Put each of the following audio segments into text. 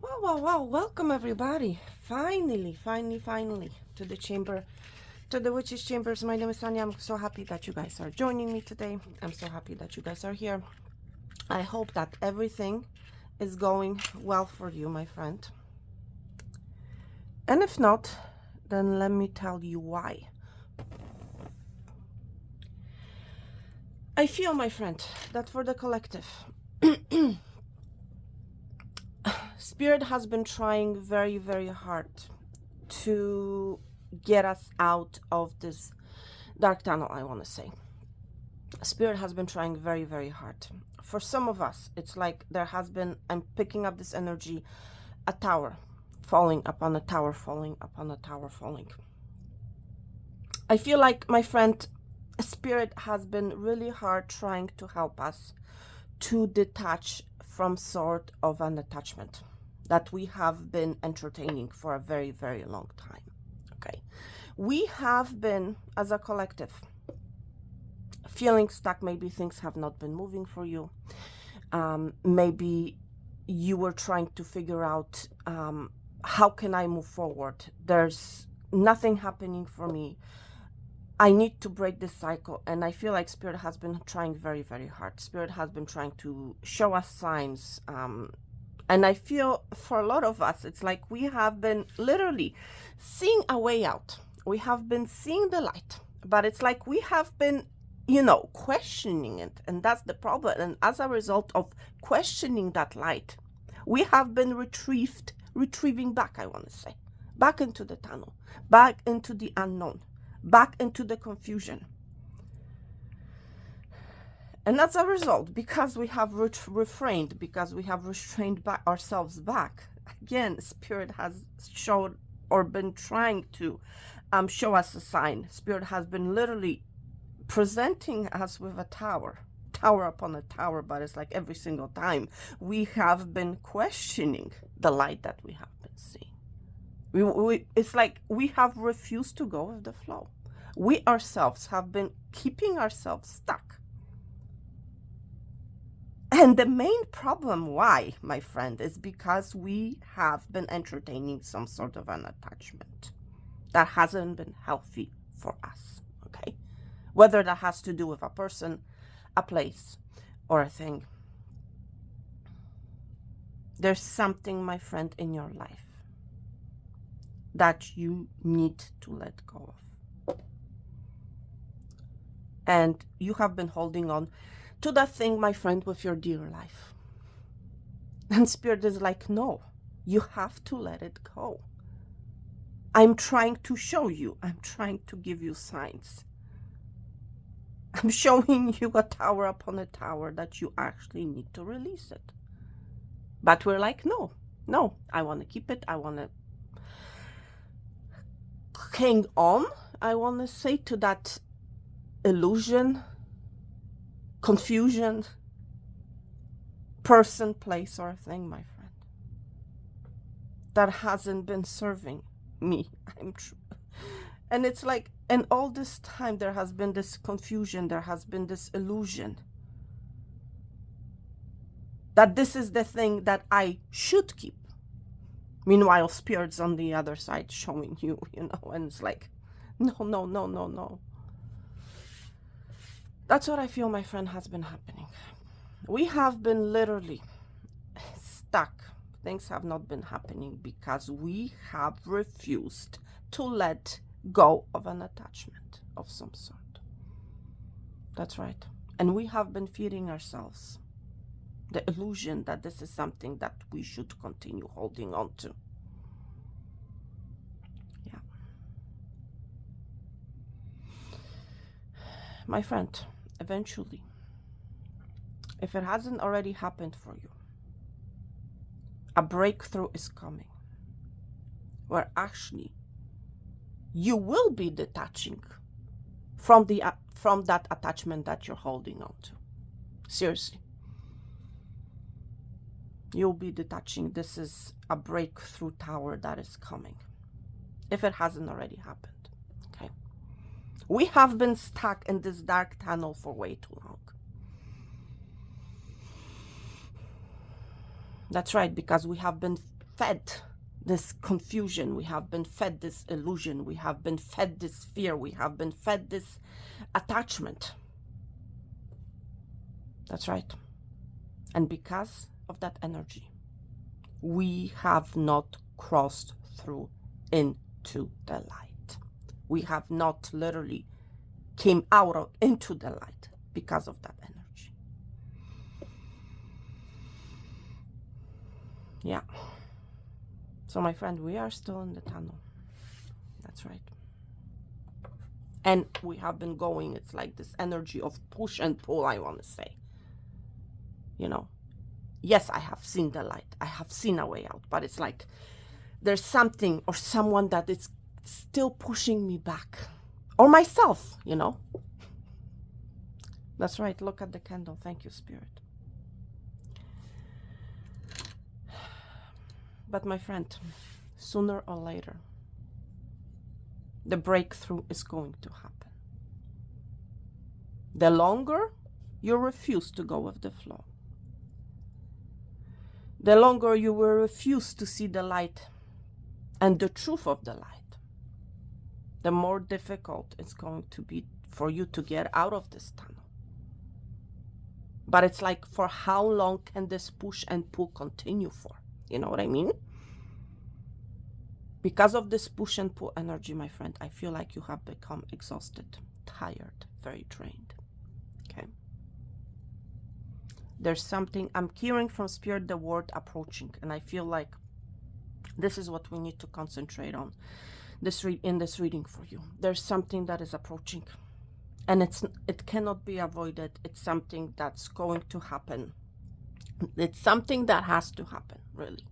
Wow. Welcome, everybody. Finally, to the chamber, to the witch's chambers. My name is Anya. I'm so happy that you guys are joining me today. I'm so happy that you guys are here. I hope that everything is going well for you, my friend. And if not, then let me tell you why. I feel, my friend, that for the collective, Spirit has been trying very hard to get us out of this dark tunnel, I want to say. Spirit has been trying very hard. For some of us, it's like there has been, I'm picking up this energy, a tower falling upon a tower, falling upon a tower, falling. I feel like, my friend, Spirit has been really hard trying to help us to detach from sort of an attachment that we have been entertaining for a very long time. Okay, we have been, as a collective, feeling stuck. Maybe things have not been moving for you. Maybe you were trying to figure out, how can I move forward? There's nothing happening for me. I need to break this cycle. And I feel like Spirit has been trying very hard. Spirit has been trying to show us signs. And I feel for a lot of us, it's like we have been literally seeing a way out. We have been seeing the light, but it's like we have been, questioning it. And that's the problem. And as a result of questioning that light, we have been retrieving back, I want to say, back into the tunnel, back into the unknown, back into the confusion. And as a result, because we have refrained, because we have restrained ourselves back, again, Spirit has showed or been trying to show us a sign. Spirit has been literally presenting us with a tower upon a tower, but it's like every single time we have been questioning the light that we have been seeing. It's like we have refused to go with the flow. We ourselves have been keeping ourselves stuck. And the main problem why, my friend, is because we have been entertaining some sort of an attachment that hasn't been healthy for us, okay? Whether that has to do with a person, a place, or a thing. There's something, my friend, in your life that you need to let go of. And you have been holding on to that thing, my friend, with your dear life. And Spirit is like, no, you have to let it go. I'm trying to show you. I'm trying to give you signs. I'm showing you a tower upon a tower that you actually need to release it. But we're like, no, I want to keep it. I want to hang on, I want to say, to that illusion, confusion, person, place, or thing, my friend, that hasn't been serving me. And it's like, and all this time there has been this confusion, there has been this illusion that this is the thing that I should keep. Meanwhile, Spirit's on the other side showing you, and it's like, no. That's what I feel, my friend, has been happening. We have been literally stuck. Things have not been happening because we have refused to let go of an attachment of some sort. That's right. And we have been feeding ourselves the illusion that this is something that we should continue holding on to. Yeah. My friend, eventually, if it hasn't already happened for you, a breakthrough is coming where actually you will be detaching from that attachment that you're holding on to. Seriously. You'll be detaching. This is a breakthrough tower that is coming, if it hasn't already happened. Okay. We have been stuck in this dark tunnel for way too long. That's right, because we have been fed this confusion, we have been fed this illusion, we have been fed this fear, we have been fed this attachment. That's right. And because of that energy, we have not crossed through into the light. We have not literally came out into the light because of that energy. Yeah. So my friend, we are still in the tunnel. That's right. And we have been going, it's like this energy of push and pull, I want to say. You know, yes, I have seen the light. I have seen a way out, but it's like there's something or someone that is still pushing me back. Or myself, you know. That's right. Look at the candle. Thank you, Spirit. But my friend, sooner or later, the breakthrough is going to happen. The longer you refuse to go with the flow, the longer you will refuse to see the light and the truth of the light, the more difficult it's going to be for you to get out of this tunnel. But it's like, for how long can this push and pull continue for? You know what I mean? Because of this push and pull energy, my friend, I feel like you have become exhausted, tired, very drained. Okay? There's something, I'm hearing from Spirit the word approaching, and I feel like this is what we need to concentrate on in this reading for you. There's something that is approaching, and it cannot be avoided. It's something that's going to happen. It's something that has to happen, really.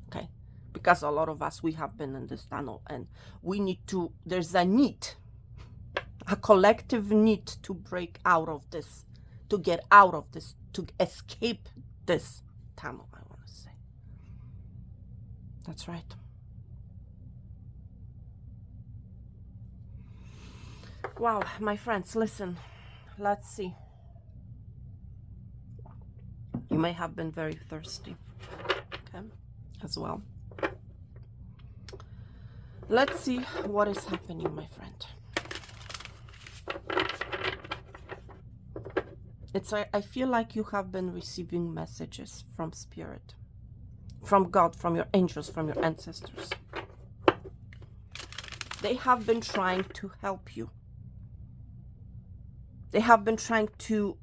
Okay? Because a lot of us, we have been in this tunnel, and we need to, there's a need, a collective need to break out of this, to get out of this, to escape this tunnel, I want to say. That's right. Wow, my friends, listen, let's see. You may have been very thirsty, okay, as well. Let's see what is happening, my friend. I feel like you have been receiving messages from Spirit, from God, from your angels, from your ancestors. They have been trying to help you. They have been trying to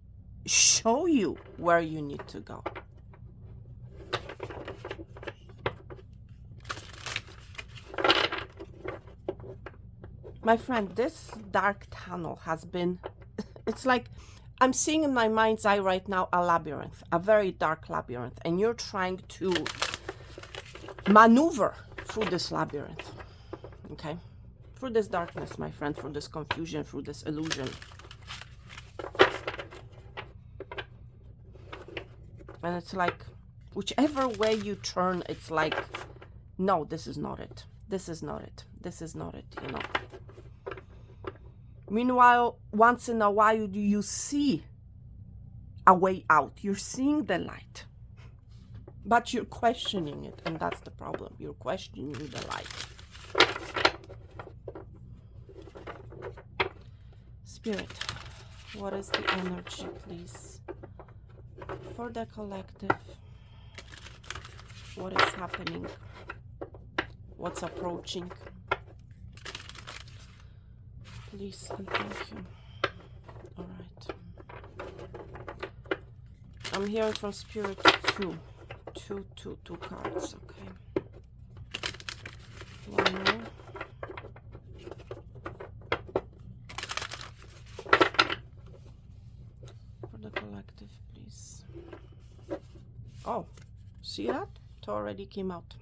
show you where you need to go. My friend, this dark tunnel has been, it's like, I'm seeing in my mind's eye right now a labyrinth, a very dark labyrinth, and you're trying to maneuver through this labyrinth, okay? Through this darkness, my friend, through this confusion, through this illusion. And it's like, whichever way you turn, it's like, no, this is not it. This is not it. This is not it, you know. Meanwhile, once in a while, you see a way out. You're seeing the light. But you're questioning it, and that's the problem. You're questioning the light. Spirit, what is the energy, please, for the collective? What is happening? What's approaching? Please and thank you. All right. I'm hearing from Spirit two cards. Okay. One more. For the collective, please. Oh, see that? It already came out.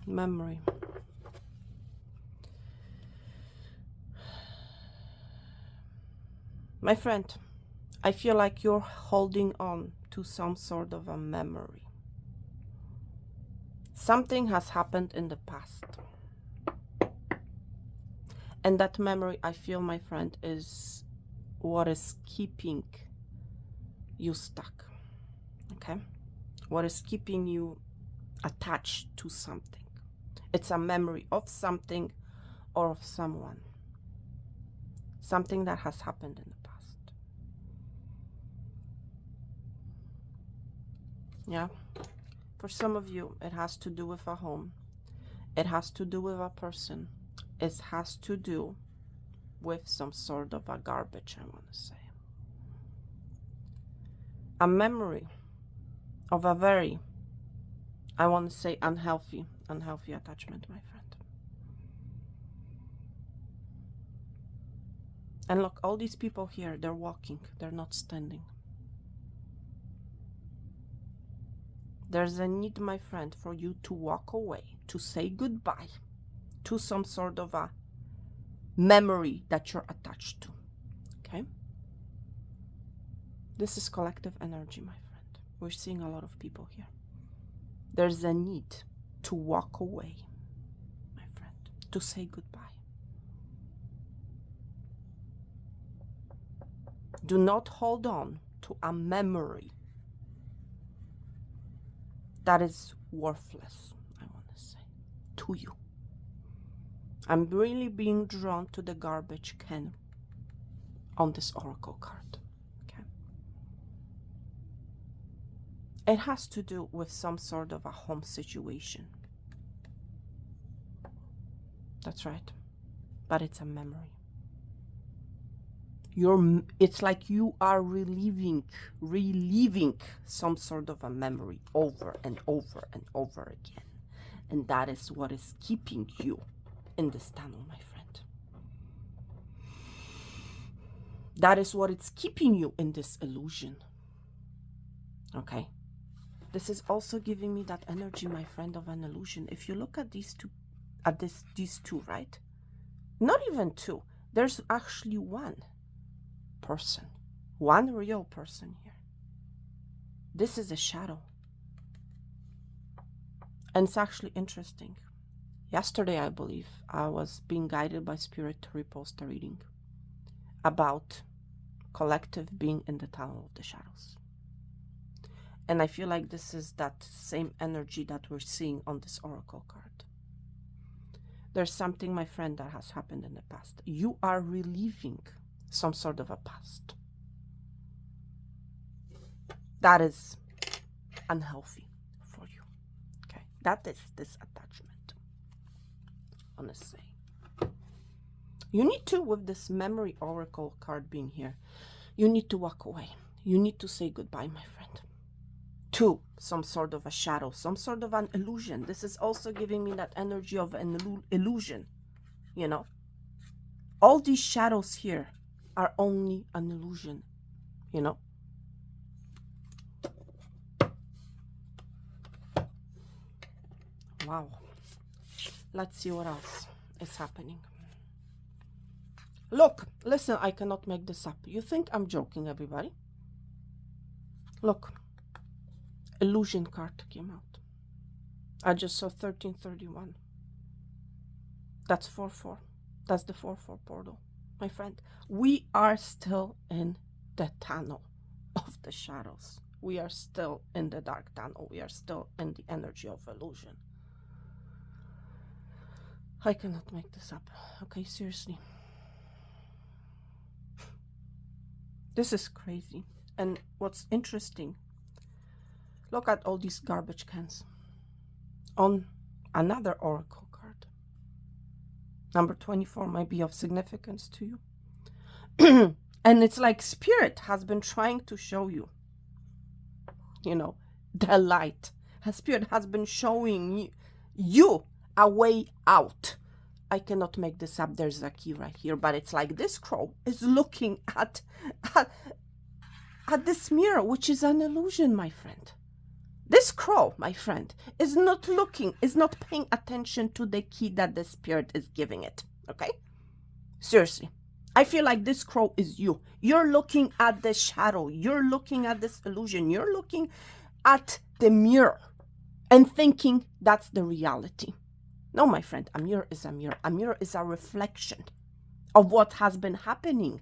Memory. My friend, I feel like you're holding on to some sort of a memory. Something has happened in the past. And that memory, I feel, my friend, is what is keeping you stuck. okay? What is keeping you attached to something? It's a memory of something or of someone. Something that has happened in the past. Yeah? For some of you, it has to do with a home. It has to do with a person. It has to do with some sort of a garbage, I want to say. A memory of a very, I want to say, unhealthy attachment, my friend. And look, all these people here, they're walking, they're not standing. There's a need, my friend, for you to walk away, to say goodbye to some sort of a memory that you're attached to, okay? This is collective energy, my friend. We're seeing a lot of people here. There's a need to walk away, my friend, to say goodbye. Do not hold on to a memory that is worthless, I want to say, to you. I'm really being drawn to the garbage can on this oracle card, okay? It has to do with some sort of a home situation. That's right. But it's a memory. It's like you are reliving some sort of a memory over and over and over again. And that is what is keeping you in this tunnel, my friend. That is what is keeping you in this illusion. Okay? This is also giving me that energy, my friend, of an illusion. If you look at these two, right? Not even two. There's actually one person, one real person here. This is a shadow. And it's actually interesting. Yesterday, I believe, I was being guided by Spirit to repost a reading about collective being in the tunnel of the shadows. And I feel like this is that same energy that we're seeing on this oracle card. There's something, my friend, that has happened in the past. You are reliving some sort of a past that is unhealthy for you. Okay, that is this attachment. I want to say you need to, with this memory oracle card being here, you need to walk away. You need to say goodbye, my friend, to some sort of a shadow, some sort of an illusion. This is also giving me that energy of an illusion, you know. All these shadows here are only an illusion, you know. Wow. Let's see what else is happening. Look, listen, I cannot make this up. You think I'm joking, everybody? Look, illusion card came out. I just saw 1331. That's 4-4. That's the 4-4 portal. My friend, we are still in the tunnel of the shadows. We are still in the dark tunnel. We are still in the energy of illusion. I cannot make this up. Okay, seriously. This is crazy. And what's interesting, look at all these garbage cans on another oracle card. Number 24 might be of significance to you. And it's like Spirit has been trying to show you, you know, the light. Spirit has been showing you a way out. I cannot make this up. There's a key right here, but it's like this crow is looking at this mirror, which is an illusion, my friend. This crow, my friend, is not looking, is not paying attention to the key that the Spirit is giving it, okay? Seriously. I feel like this crow is you. You're looking at the shadow. You're looking at this illusion. You're looking at the mirror and thinking that's the reality. No, my friend, a mirror is a mirror. A mirror is a reflection of what has been happening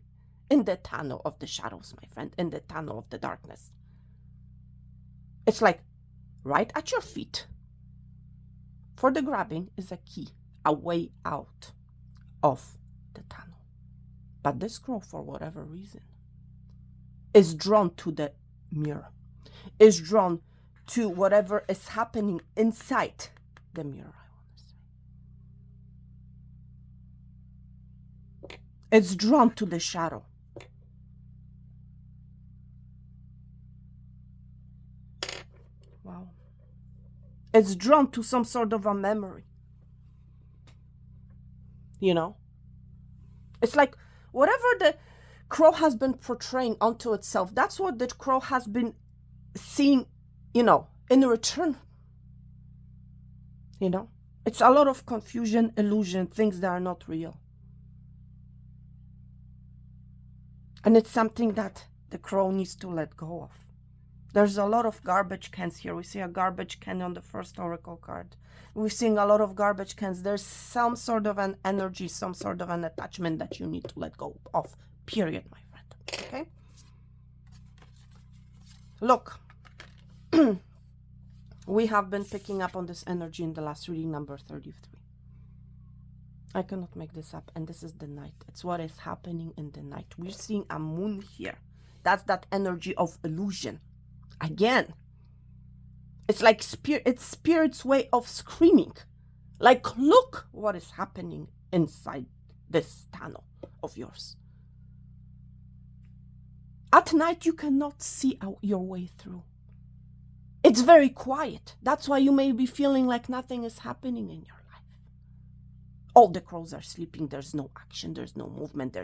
in the tunnel of the shadows, my friend, in the tunnel of the darkness. It's like right at your feet. For the grabbing is a key, a way out of the tunnel. But this crow, for whatever reason, is drawn to the mirror, is drawn to whatever is happening inside the mirror, I want to say. It's drawn to the shadow. Wow. It's drawn to some sort of a memory. You know? It's like whatever the crow has been portraying onto itself, that's what the crow has been seeing, you know, in return. You know? It's a lot of confusion, illusion, things that are not real. And it's something that the crow needs to let go of. There's a lot of garbage cans here. We see a garbage can on the first oracle card. We're seeing a lot of garbage cans. There's some sort of an energy, some sort of an attachment that you need to let go of. Period, my friend. Okay? Look. We have been picking up on this energy in the last reading, number 33. I cannot make this up. And this is the night. It's what is happening in the night. We're seeing a moon here. That's that energy of illusion. Again, it's like it's spirit's way of screaming. Like, look what is happening inside this tunnel of yours. At night, you cannot see out your way through. It's very quiet. That's why you may be feeling like nothing is happening in your life. All the crows are sleeping. There's no action. There's no movement.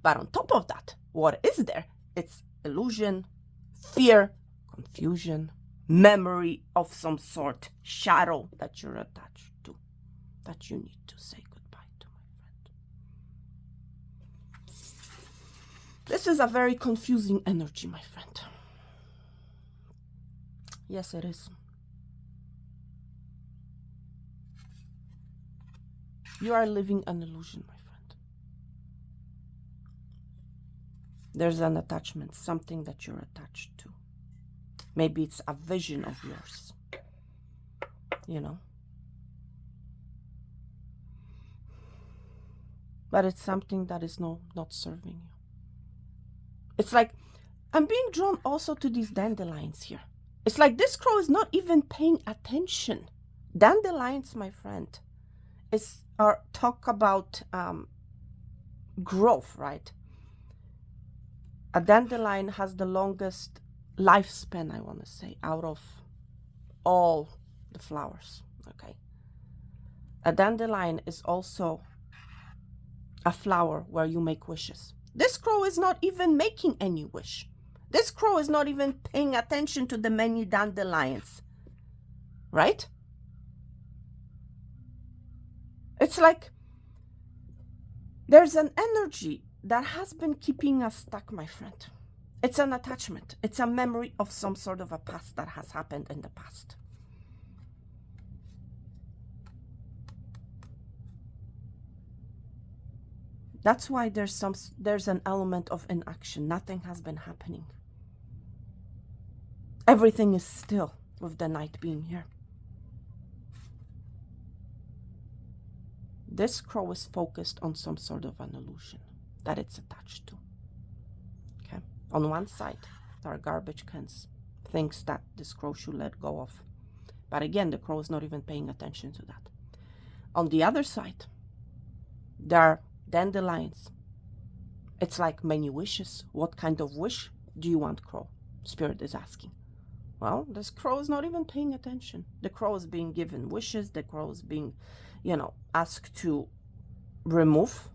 But on top of that, what is there? It's illusion, fear, confusion, memory of some sort, shadow that you're attached to, that you need to say goodbye to, my friend. This is a very confusing energy, my friend. Yes, it is. You are living an illusion, my friend. There's an attachment, something that you're attached to. Maybe it's a vision of yours, you know. But it's something that is not serving you. It's like, I'm being drawn also to these dandelions here. It's like this crow is not even paying attention. Dandelions, my friend, talk about growth, right? A dandelion has the longest lifespan, I want to say, out of all the flowers. Okay, a dandelion is also a flower where you make wishes. This crow is not even making any wish. This crow is not even paying attention to the many dandelions, right? It's like there's an energy that has been keeping us stuck, my friend. It's an attachment. It's a memory of some sort of a past that has happened in the past. That's why there's an element of inaction. Nothing has been happening. Everything is still with the night being here. This crow is focused on some sort of an illusion that it's attached to. Okay. On one side, there are garbage cans, things that this crow should let go of. But again, the crow is not even paying attention to that. On the other side, there are dandelions. It's like many wishes. What kind of wish do you want, crow? Spirit is asking. Well, this crow is not even paying attention. The crow is being given wishes. The crow is being, asked to remove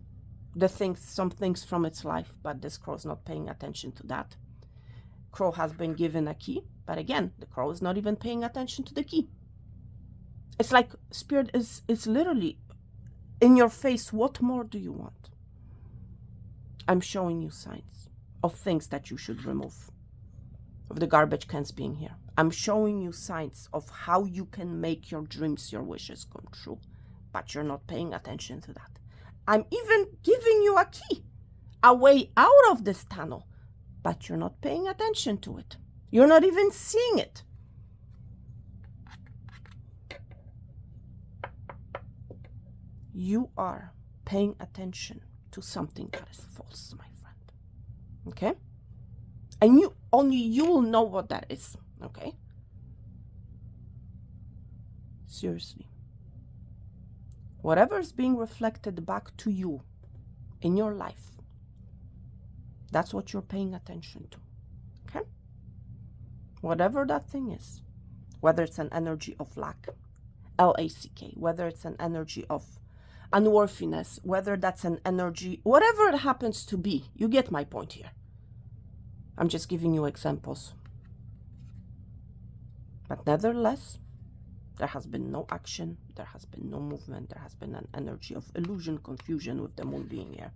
some things from its life, but this crow is not paying attention to that. Crow has been given a key, but again, the crow is not even paying attention to the key. It's like Spirit is literally in your face. What more do you want? I'm showing you signs of things that you should remove, of the garbage cans being here. I'm showing you signs of how you can make your dreams, your wishes come true, but you're not paying attention to that. I'm even giving you a key, a way out of this tunnel, but you're not paying attention to it. You're not even seeing it. you are paying attention to something that is false, my friend. Okay? And only you will know what that is. Okay? Seriously. Whatever is being reflected back to you in your life, that's what you're paying attention to. Okay? Whatever that thing is, whether it's an energy of lack, L-A-C-K, whether it's an energy of unworthiness, whether that's an energy, whatever it happens to be, you get my point here. I'm just giving you examples. But nevertheless, there has been no action, there has been no movement, there has been an energy of illusion, confusion with the moon being here.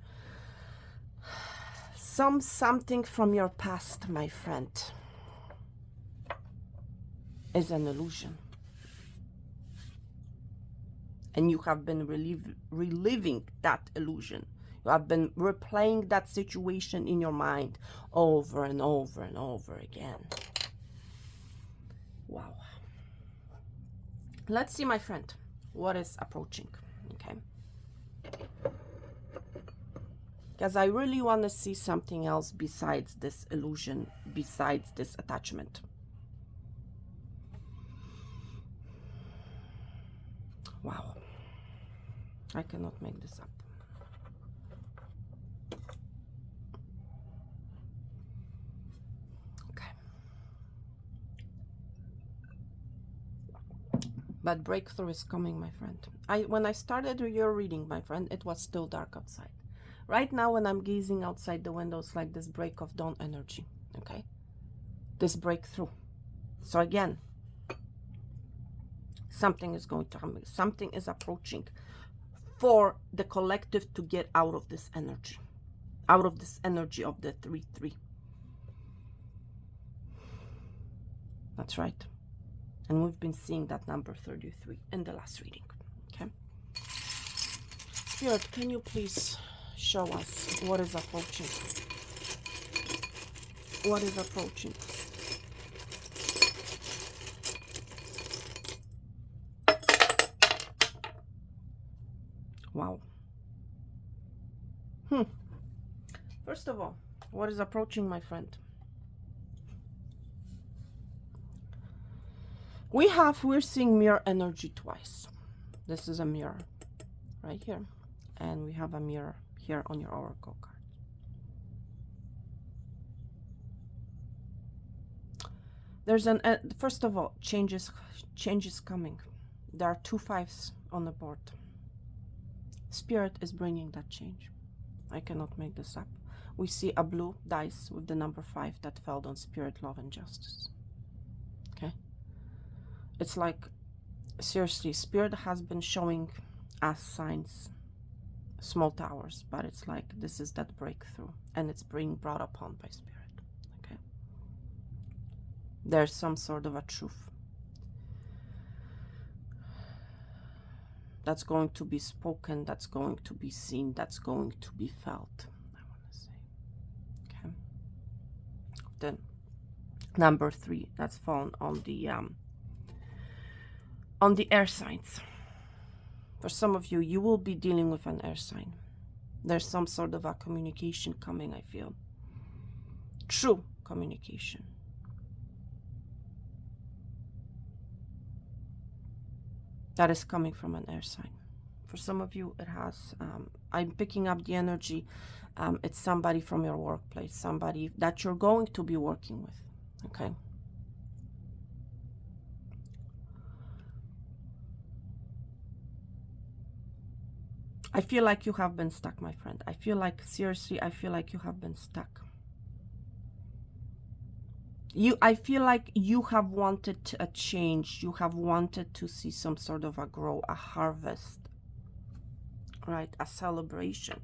Something from your past, my friend, is an illusion. And you have been reliving that illusion. You have been replaying that situation in your mind over and over and over again. Wow. Let's see, my friend, what is approaching, okay? Because I really want to see something else besides this illusion, besides this attachment. Wow. I cannot make this up. Okay. But breakthrough is coming, my friend. When I started your reading, my friend, it was still dark outside. Right now, when I'm gazing outside the window, it's like this break of dawn energy, okay? This breakthrough. So again, something is going to happen. Something is approaching for the collective to get out of this energy. Out of this energy of the 3-3. That's right. And we've been seeing that number 33 in the last reading, okay? Spirit, can you please show us what is approaching? What is approaching? Wow. First of all, what is approaching, my friend? We're seeing mirror energy twice. This is a mirror right here. And we have a mirror here on your oracle card. There's first of all, change is coming. There are 2 5s on the board. Spirit is bringing that change. I cannot make this up. We see a blue dice with the number 5 that fell on spirit, love, and justice. Okay? It's like, seriously, spirit has been showing us signs, small towers, but it's like this is that breakthrough, and it's being brought upon by spirit. Okay? There's some sort of a truth that's going to be spoken, that's going to be seen, that's going to be felt, I want to say. Okay. Then number 3, that's fallen on the air signs. For some of you, you will be dealing with an air sign. There's some sort of a communication coming, I feel. True communication. That is coming from an air sign. For some of you, it has, I'm picking up the energy, it's somebody from your workplace, somebody that you're going to be working with, okay? I feel like you have been stuck, my friend. I feel like, seriously, I feel like you have been stuck. I feel like you have wanted a change. You have wanted to see some sort of a grow, a harvest, right? A celebration.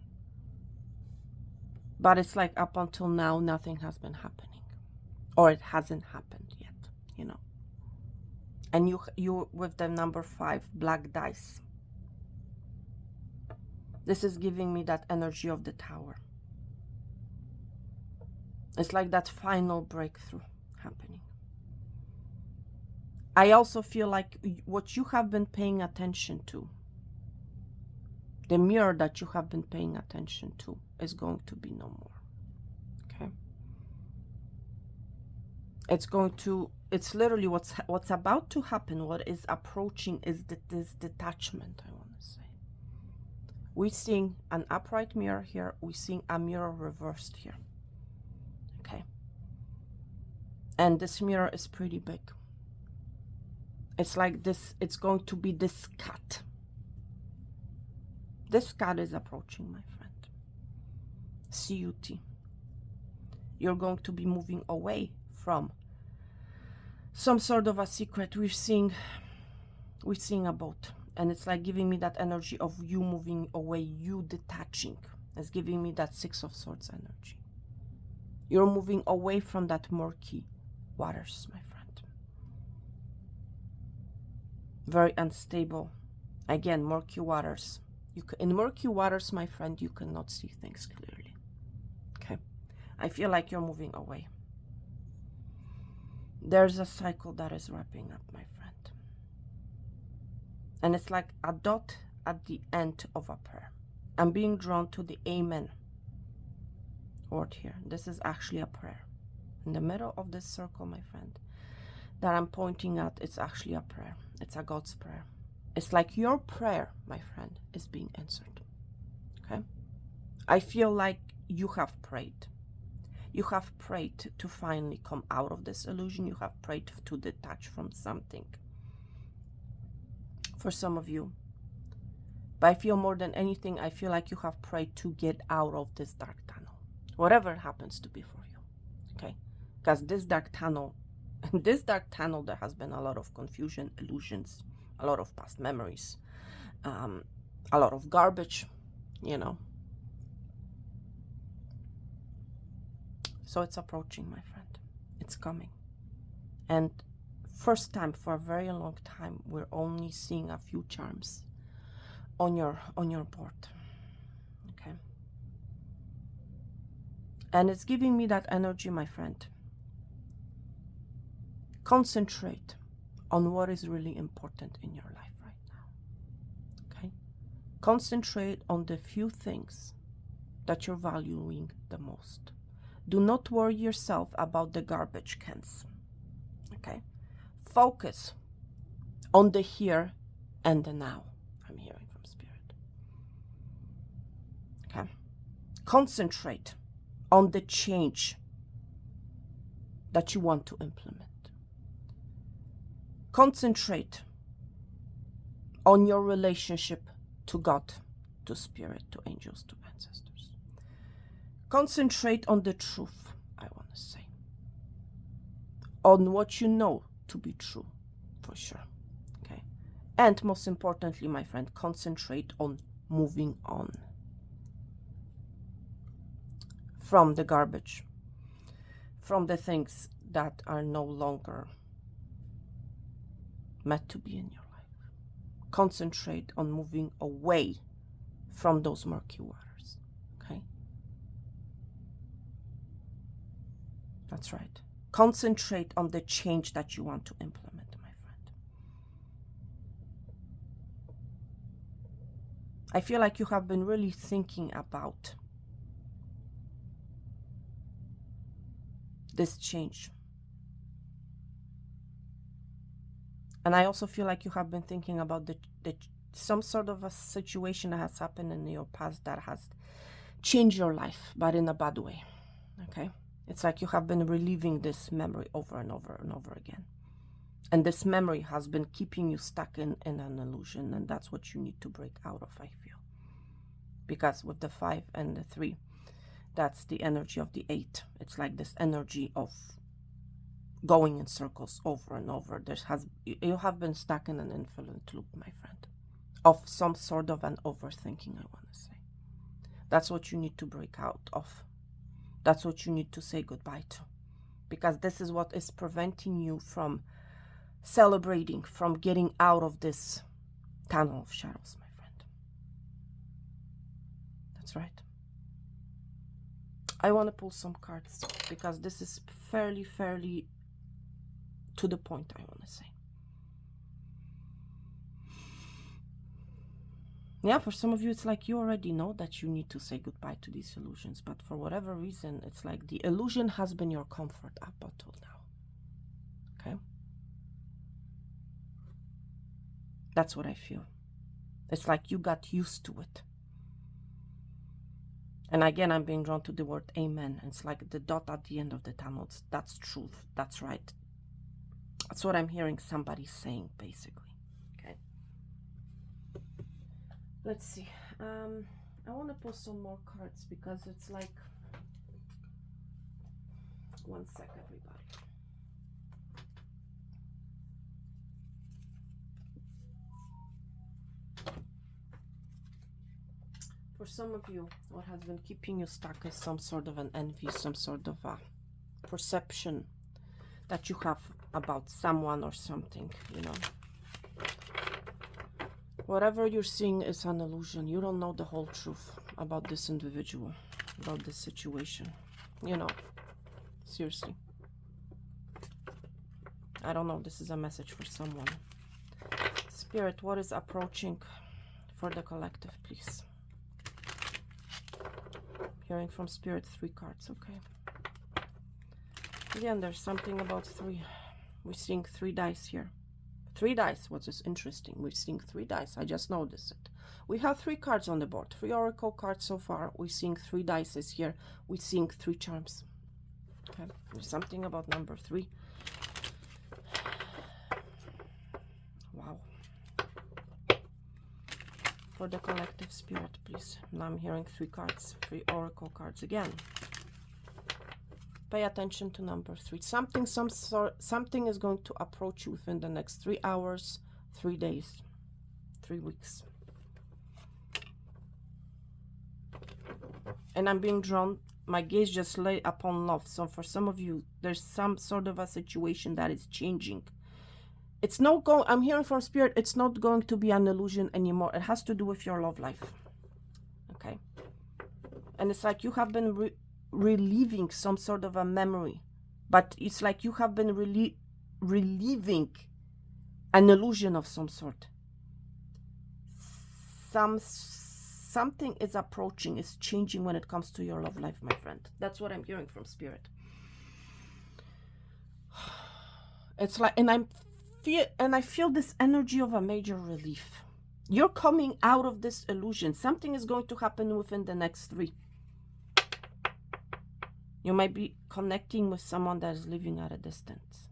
But it's like up until now, nothing has been happening. Or it hasn't happened yet, you know. And you with the number 5, black dice. This is giving me that energy of the tower. It's like that final breakthrough happening. I also feel like what you have been paying attention to The mirror that you have been paying attention to is going to be no more. Okay? It's literally what's about to happen, what is approaching is this detachment, I want to say. We're seeing an upright mirror here. We're seeing a mirror reversed here. Okay? And this mirror is pretty big. It's like this, it's going to be this cut. This cut is approaching, my friend. CUT. You're going to be moving away from some sort of a secret. We're seeing a boat. And it's like giving me that energy of you moving away, you detaching. It's giving me that Six of Swords energy. You're moving away from that murky waters, my friend. Very unstable. Again, murky waters. In murky waters, my friend, you cannot see things clearly. Okay? I feel like you're moving away. There's a cycle that is wrapping up, my friend. And it's like a dot at the end of a prayer. I'm being drawn to the Amen word here. This is actually a prayer. In the middle of this circle, my friend, that I'm pointing at, it's actually a prayer. It's a God's prayer. It's like your prayer, my friend, is being answered. Okay? I feel like you have prayed. You have prayed to finally come out of this illusion. You have prayed to detach from something. For some of you. But I feel more than anything, I feel like you have prayed to get out of this dark tunnel. Whatever it happens to be for you. Okay? Because this dark tunnel, there has been a lot of confusion, illusions, a lot of past memories, a lot of garbage, you know. So it's approaching, my friend. It's coming. And first time for a very long time, we're only seeing a few charms on your board. Okay. And it's giving me that energy, my friend. Concentrate on what is really important in your life right now. Okay? Concentrate on the few things that you're valuing the most. Do not worry yourself about the garbage cans. Okay? Focus on the here and the now. I'm hearing from Spirit. Okay? Concentrate on the change that you want to implement. Concentrate on your relationship to God, to Spirit, to angels, to ancestors. Concentrate on the truth, I want to say. On what you know to be true, for sure. Okay? And most importantly, my friend, concentrate on moving on from the garbage, from the things that are no longer meant to be in your life. Concentrate on moving away from those murky waters. Okay? That's right. Concentrate on the change that you want to implement, my friend. I feel like you have been really thinking about this change. And I also feel like you have been thinking about some sort of a situation that has happened in your past that has changed your life, but in a bad way. Okay? It's like you have been reliving this memory over and over and over again. And this memory has been keeping you stuck in an illusion, and that's what you need to break out of, I feel. Because with the 5 and the 3, that's the energy of the 8. It's like this energy of going in circles over and over. You have been stuck in an infinite loop, my friend, of some sort of an overthinking, I want to say. That's what you need to break out of. That's what you need to say goodbye to. Because this is what is preventing you from celebrating, from getting out of this tunnel of shadows, my friend. That's right. I want to pull some cards because this is fairly to the point, I want to say. Yeah, for some of you, it's like you already know that you need to say goodbye to these illusions. But for whatever reason, it's like the illusion has been your comfort up until now. Okay? That's what I feel. It's like you got used to it. And again, I'm being drawn to the word amen. It's like the dot at the end of the tunnel. That's truth. That's right. That's what I'm hearing somebody saying, basically. Okay. Let's see. I want to pull some more cards because it's like... One sec, everybody. For some of you, what has been keeping you stuck is some sort of an envy, some sort of a perception that you have about someone or something, you know. Whatever you're seeing is an illusion. You don't know the whole truth about this individual, about this situation, you know. Seriously. I don't know. This is a message for someone. Spirit, what is approaching for the collective, please? Hearing from Spirit, 3 cards. Okay. Again, there's something about 3. We're seeing 3 dice here. 3 dice. What is interesting? We're seeing 3 dice. I just noticed it. We have 3 cards on the board. 3 oracle cards so far. We're seeing 3 dice here. We're seeing 3 charms. Okay. There's something about number 3. Wow. For the collective, Spirit, please. Now I'm hearing 3 cards. 3 oracle cards again. Pay attention to number 3. Something is going to approach you within the next 3 hours, 3 days, 3 weeks. And I'm being drawn, my gaze just lay upon love. So for some of you, there's some sort of a situation that is changing. It's not going, I'm hearing from Spirit, it's not going to be an illusion anymore. It has to do with your love life. Okay. And it's like you have been reliving some sort of a memory, but it's like you have been reliving an illusion of some sort. Something is approaching, is changing when it comes to your love life, my friend. That's what I'm hearing from Spirit. It's like, and I feel this energy of a major relief. You're coming out of this illusion. Something is going to happen within the next 3. You might be connecting with someone that is living at a distance.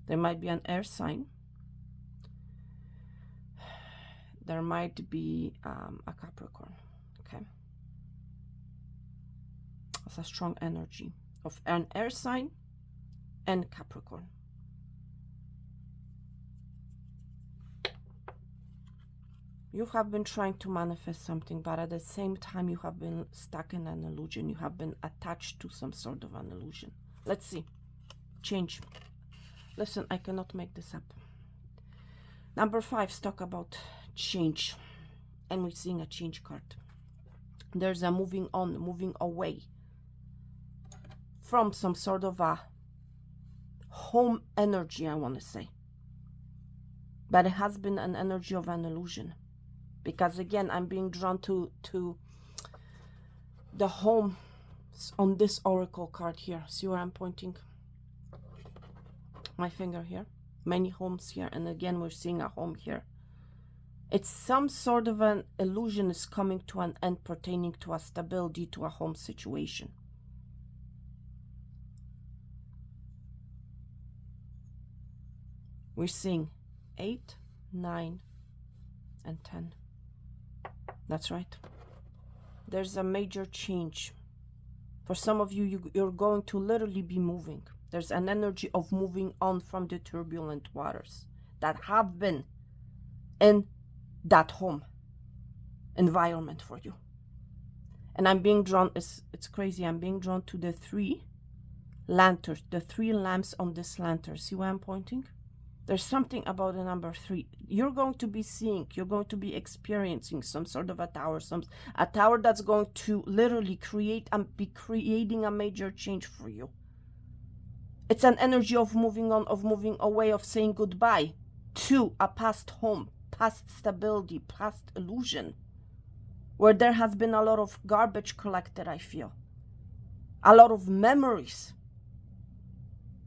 There might be an air sign. There might be a Capricorn. Okay. It's a strong energy of an air sign and Capricorn. You have been trying to manifest something, but at the same time you have been stuck in an illusion. You have been attached to some sort of an illusion. Let's see. Change. Listen, I cannot make this up. Number 5, talk about change. And we're seeing a change card. There's a moving on, moving away from some sort of a home energy, I want to say. But it has been an energy of an illusion. Because again, I'm being drawn to the home on this oracle card here. See where I'm pointing my finger here? Many homes here. And again, we're seeing a home here. It's some sort of an illusion is coming to an end pertaining to a stability, to a home situation. We're seeing 8, 9, and 10. That's right. There's a major change. For some of you, you're going to literally be moving. There's an energy of moving on from the turbulent waters that have been in that home environment for you. And I'm being drawn, it's crazy, I'm being drawn to the 3 lanterns, the 3 lamps on this lantern. See where I'm pointing? There's something about the number 3. You're going to be seeing, you're going to be experiencing some sort of a tower, a tower that's going to literally be creating a major change for you. It's an energy of moving on, of moving away, of saying goodbye to a past home, past stability, past illusion, where there has been a lot of garbage collected, I feel. A lot of memories,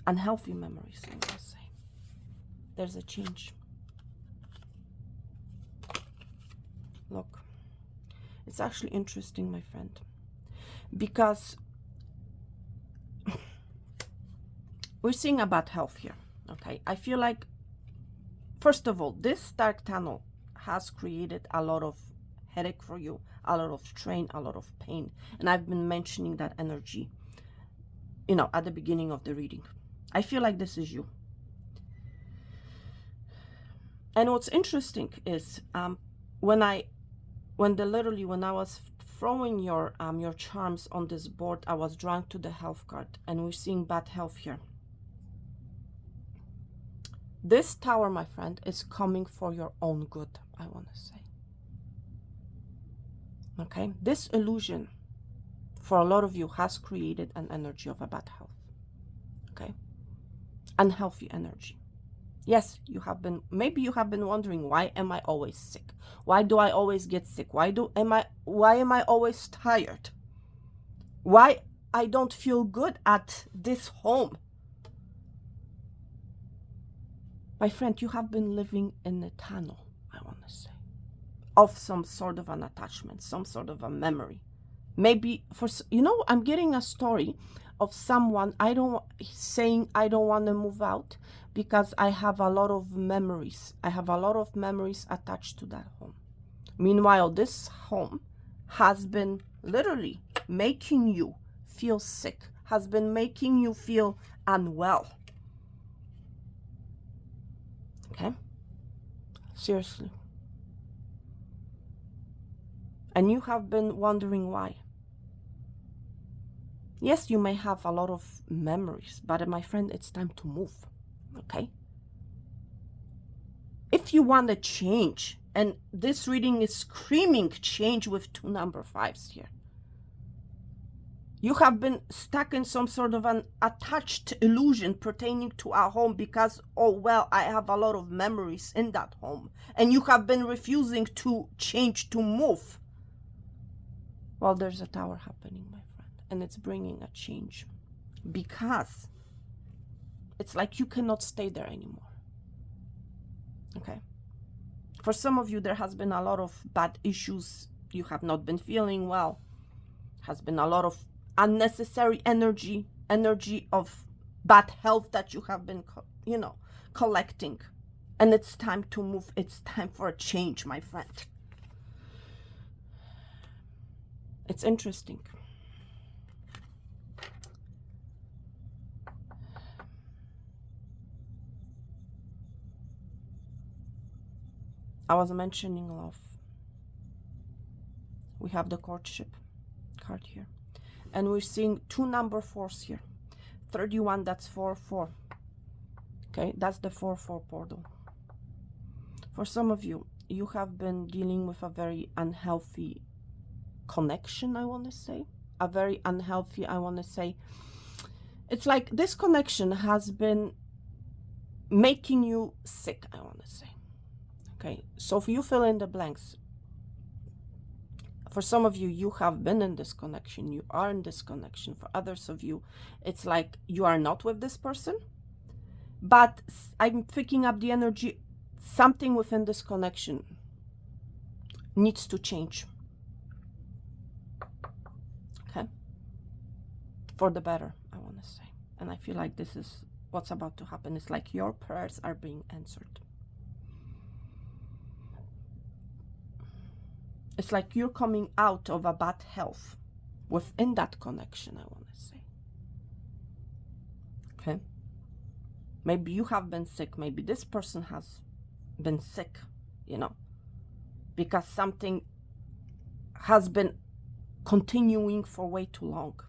unhealthy memories, I want to say. There's a change. Look, it's actually interesting, my friend, because we're seeing about health here, okay? I feel like, first of all, this dark tunnel has created a lot of headache for you, a lot of strain, a lot of pain. And I've been mentioning that energy, you know, at the beginning of the reading. I feel like this is you. And what's interesting is when I was throwing your charms on this board, I was drawn to the health card, and we're seeing bad health here. This tower, my friend, is coming for your own good, I want to say. Okay, this illusion for a lot of you has created an energy of a bad health. Okay, unhealthy energy. Yes, maybe you have been wondering, why am I always sick? Why do I always get sick? Why am I always tired? Why I don't feel good at this home? My friend, you have been living in a tunnel, I want to say, of some sort of an attachment, some sort of a memory. Maybe I'm getting a story of someone saying I don't want to move out because I have a lot of memories. I have a lot of memories attached to that home. Meanwhile, this home has been literally making you feel sick, has been making you feel unwell. Okay? Seriously. And you have been wondering why. Yes, you may have a lot of memories, but my friend, it's time to move. Okay? If you want to change, and this reading is screaming change with 2 number 5s here. You have been stuck in some sort of an attached illusion pertaining to our home because, oh, well, I have a lot of memories in that home. And you have been refusing to change, to move. Well, there's a tower happening, my friend, and it's bringing a change because it's like you cannot stay there anymore. Okay? For some of you, there has been a lot of bad issues. You have not been feeling well. Has been a lot of unnecessary energy of bad health that you have been, collecting. And it's time to move. It's time for a change, my friend. It's interesting. I was mentioning love. We have the courtship card here. And we're seeing 2 number 4s here. 31, that's 4-4. Okay, that's the 4-4 portal. For some of you, you have been dealing with a very unhealthy connection, I want to say. A very unhealthy, I want to say. It's like this connection has been making you sick, I want to say. Okay, so if you fill in the blanks, for some of you, you have been in this connection, you are in this connection. For others of you, it's like you are not with this person, but I'm picking up the energy, something within this connection needs to change. Okay? For the better, I want to say. And I feel like this is what's about to happen. It's like your prayers are being answered. It's like you're coming out of a bad health within that connection, I want to say. Okay? Maybe you have been sick. Maybe this person has been sick, because something has been continuing for way too long.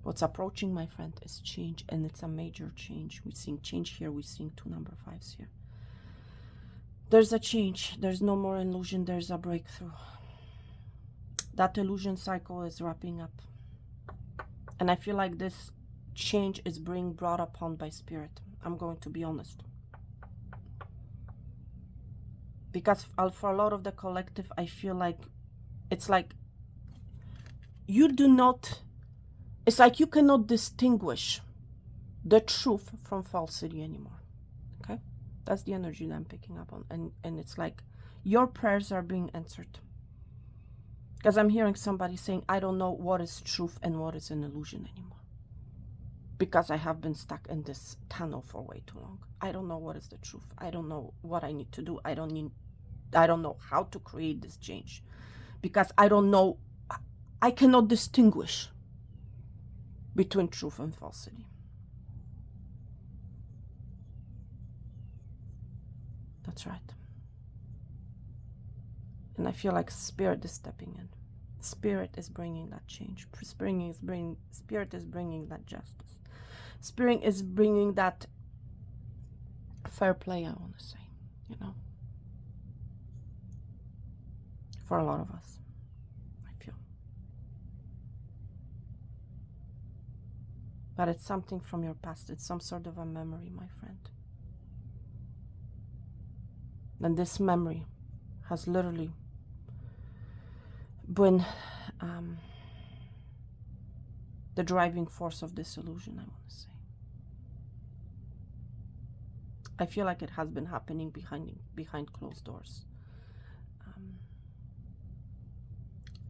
What's approaching, my friend, is change, and it's a major change. We're seeing change here. We're seeing 2 number 5s here. There's a change. There's no more illusion. There's a breakthrough. That illusion cycle is wrapping up. And I feel like this change is being brought upon by Spirit. I'm going to be honest. Because for a lot of the collective, I feel like it's like you do not, it's like you cannot distinguish the truth from falsity anymore. Okay? That's the energy that I'm picking up on. And it's like your prayers are being answered. Because I'm hearing somebody saying, I don't know what is truth and what is an illusion anymore. Because I have been stuck in this tunnel for way too long. I don't know what is the truth. I don't know what I need to do. I don't know how to create this change. Because I don't know, I cannot distinguish between truth and falsity. That's right. And I feel like Spirit is stepping in. Spirit is bringing that change. Spirit is bringing that justice. Spirit is bringing that fair play, I want to say, you know, for a lot of us, I feel. But it's something from your past. It's some sort of a memory, my friend. And this memory has literally been the driving force of this illusion, I want to say. I feel like it has been happening behind closed doors.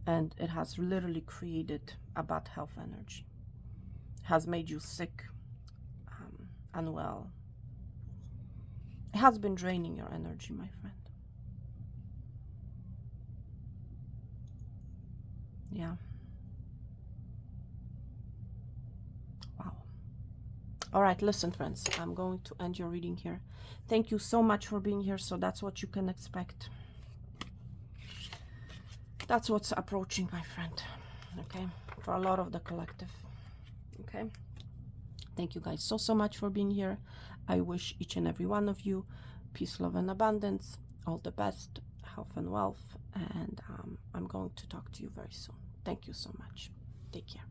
And it has literally created a bad health energy. It has made you sick, unwell. It has been draining your energy, my friend. Yeah. Wow. All right, listen, friends, I'm going to end your reading here. Thank you so much for being here. So that's what you can expect. That's what's approaching, my friend. Okay, for a lot of the collective. Okay, thank you guys so much for being here. I wish each and every one of you peace, love, and abundance. All the best, health and wealth. And I'm going to talk to you very soon. Thank you so much. Take care.